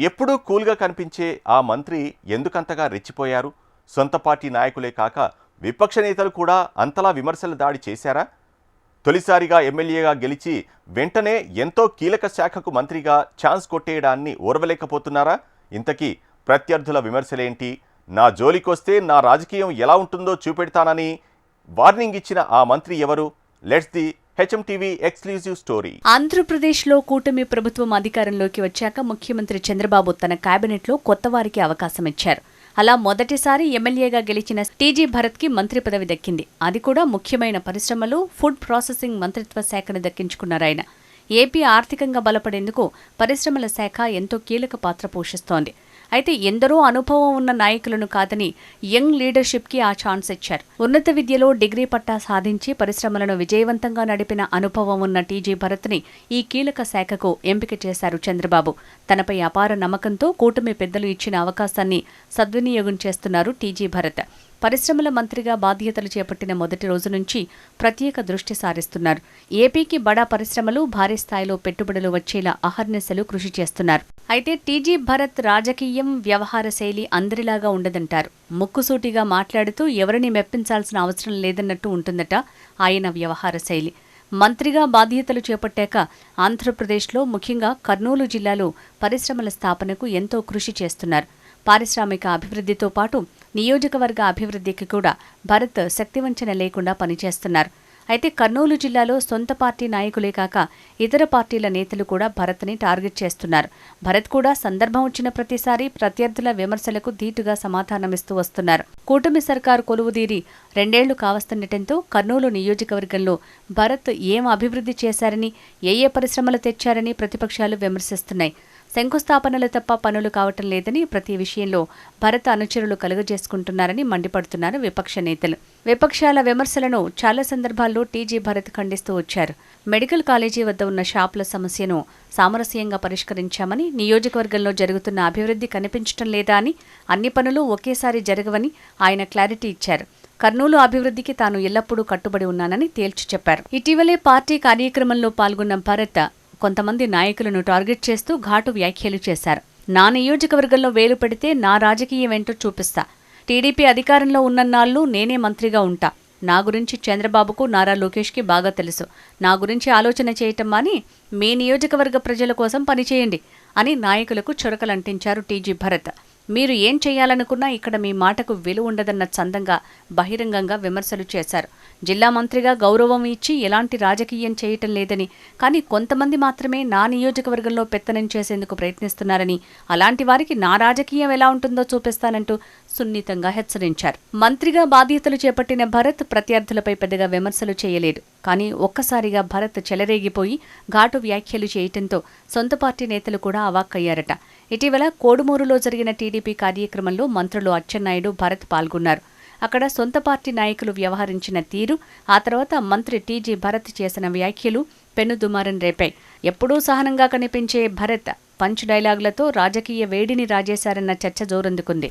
ఎప్పుడూ కూల్గా కనిపించే ఆ మంత్రి ఎందుకంతగా రెచ్చిపోయారు? సొంత పార్టీ నాయకులే కాక విపక్ష నేతలు కూడా అంతలా విమర్శల దాడి చేశారా? తొలిసారిగా ఎమ్మెల్యేగా గెలిచి వెంటనే ఎంతో కీలక శాఖకు మంత్రిగా ఛాన్స్ కొట్టేయడాన్ని ఓర్వలేకపోతున్నారా? ఇంతకీ ప్రత్యర్థుల విమర్శలేంటి? నా జోలికొస్తే నా రాజకీయం ఎలా ఉంటుందో చూపెడతానని వార్నింగ్ ఇచ్చిన ఆ మంత్రి ఎవరు? Let's the HMTV exclusive story. ఆంధ్రప్రదేశ్లో కూటమి ప్రభుత్వం అధికారంలోకి వచ్చాక ముఖ్యమంత్రి చంద్రబాబు తన కేబినెట్లో కొత్త వారికి అవకాశం ఇచ్చారు. అలా మొదటిసారి ఎమ్మెల్యేగా గెలిచిన టీజీ భరత్కి మంత్రి పదవి దక్కింది. అది కూడా ముఖ్యమైన పరిశ్రమలు, ఫుడ్ ప్రాసెసింగ్ మంత్రిత్వ శాఖను దక్కించుకున్నారాయన. ఏపీ ఆర్థికంగా బలపడేందుకు పరిశ్రమల శాఖ ఎంతో కీలక పాత్ర పోషిస్తోంది. అయితే ఎందరో అనుభవం ఉన్న నాయకులను కాదని యంగ్ లీడర్షిప్కి ఆ ఛాన్స్ ఇచ్చారు. ఉన్నత విద్యలో డిగ్రీ పట్టా సాధించి పరిశ్రమలను విజయవంతంగా నడిపిన అనుభవం ఉన్న టీజీ భరత్ని ఈ కీలక శాఖకు ఎంపిక చేశారు చంద్రబాబు. తనపై అపార నమ్మకంతో కూటమి పెద్దలు ఇచ్చిన అవకాశాన్ని సద్వినియోగం చేస్తున్నారు టీజీ భరత్. పరిశ్రమల మంత్రిగా బాధ్యతలు చేపట్టిన మొదటి రోజు నుంచి ప్రత్యేక దృష్టి సారిస్తున్నారు. ఏపీకి బడా పరిశ్రమలు, భారీ స్థాయిలో పెట్టుబడులు వచ్చేలా అహర్నిశలు కృషి చేస్తున్నారు. అయితే టీజీ భరత్ రాజకీయం, వ్యవహార శైలి అందరిలాగా ఉండదంటారు. ముక్కుసూటిగా మాట్లాడుతూ ఎవరిని మెప్పించాల్సిన అవసరం లేదన్నట్టు ఉంటుందట ఆయన వ్యవహార శైలి. మంత్రిగా బాధ్యతలు చేపట్టాక ఆంధ్రప్రదేశ్లో, ముఖ్యంగా కర్నూలు జిల్లాలో పరిశ్రమల స్థాపనకు ఎంతో కృషి చేస్తున్నారు. పారిశ్రామిక అభివృద్ధితో పాటు నియోజకవర్గ అభివృద్ధికి కూడా భరత్ శక్తివంచన లేకుండా పనిచేస్తున్నారు. అయితే కర్నూలు జిల్లాలో సొంత పార్టీ నాయకులే కాక ఇతర పార్టీల నేతలు కూడా భరత్ని టార్గెట్ చేస్తున్నారు. భరత్ కూడా సందర్భం వచ్చిన ప్రతిసారి ప్రత్యర్థుల విమర్శలకు ధీటుగా సమాధానమిస్తూ వస్తున్నారు. కూటమి సర్కారు కొలువుదీరి 2 ఏళ్లు కావస్తుండటంతో కర్నూలు నియోజకవర్గంలో భరత్ ఏం అభివృద్ధి చేశారని, ఏ పరిశ్రమలు తెచ్చారని ప్రతిపక్షాలు విమర్శిస్తున్నాయి. శంకుస్థాపనలు తప్ప పనులు కావటం లేదని, ప్రతి విషయంలో భరత్ అనుచరులు కలుగజేసుకుంటున్నారని మండిపడుతున్నారు విపక్ష నేతలు. విపక్షాల విమర్శలను చాలా సందర్భాల్లో టీజీ భరత్ ఖండిస్తూ వచ్చారు. మెడికల్ కాలేజీ వద్ద ఉన్న షాపుల సమస్యను సామరస్యంగా పరిష్కరించామని, నియోజకవర్గంలో జరుగుతున్న అభివృద్ధి కనిపించటం లేదా అని, అన్ని పనులు ఒకేసారి జరగవని ఆయన క్లారిటీ ఇచ్చారు. కర్నూలు అభివృద్ధికి తాను ఎల్లప్పుడూ కట్టుబడి ఉన్నానని తేల్చి చెప్పారు. ఇటీవలే పార్టీ కార్యక్రమంలో పాల్గొన్న భరత్ కొంతమంది నాయకులను టార్గెట్ చేస్తూ ఘాటు వ్యాఖ్యలు చేశారు. నా నియోజకవర్గంలో వేలు పెడితే నా రాజకీయం ఏంటో చూపిస్తా. టీడీపీ అధికారంలో ఉన్నన్నాళ్ళు నేనే మంత్రిగా ఉంటా. నా గురించి చంద్రబాబుకు, నారా లోకేష్కి బాగా తెలుసు. నా గురించి ఆలోచన చేయటం అని మీ నియోజకవర్గ ప్రజల కోసం పనిచేయండి అని నాయకులకు చురకలంటించారు టీజీ భరత్. మీరు ఏం చేయాలనుకున్నా ఇక్కడ మీ మాటకు విలువ ఉండదన్న చందంగా బహిరంగంగా విమర్శలు చేశారు. జిల్లా మంత్రిగా గౌరవం ఇచ్చి ఎలాంటి రాజకీయం చేయటం లేదని, కానీ కొంతమంది మాత్రమే నా నియోజకవర్గంలో పెత్తనం చేసేందుకు ప్రయత్నిస్తున్నారని, అలాంటి వారికి నా రాజకీయం ఎలా ఉంటుందో చూపిస్తానంటూ సున్నితంగా హెచ్చరించారు. మంత్రిగా బాధ్యతలు చేపట్టిన భరత్ ప్రత్యర్థులపై పెద్దగా విమర్శలు చేయలేదు. కానీ ఒక్కసారిగా భరత్ చెలరేగిపోయి ఘాటు వ్యాఖ్యలు చేయటంతో సొంత పార్టీ నేతలు కూడా అవాక్కయ్యారట. ఇటీవల కోడుమూరులో జరిగిన టీడీపీ కార్యక్రమంలో మంత్రులు అచ్చెన్నాయుడు, భరత్ పాల్గొన్నారు. అక్కడ సొంత పార్టీ నాయకులు వ్యవహరించిన తీరు, ఆ తర్వాత మంత్రి టీజీ భరత్ చేసిన వ్యాఖ్యలు పెనుదుమారం రేపాయి. ఎప్పుడూ సహనంగా కనిపించే భరత్ పంచ్ డైలాగులతో రాజకీయ వేడిని రాజేశారన్న చర్చ జోరందుకుంది.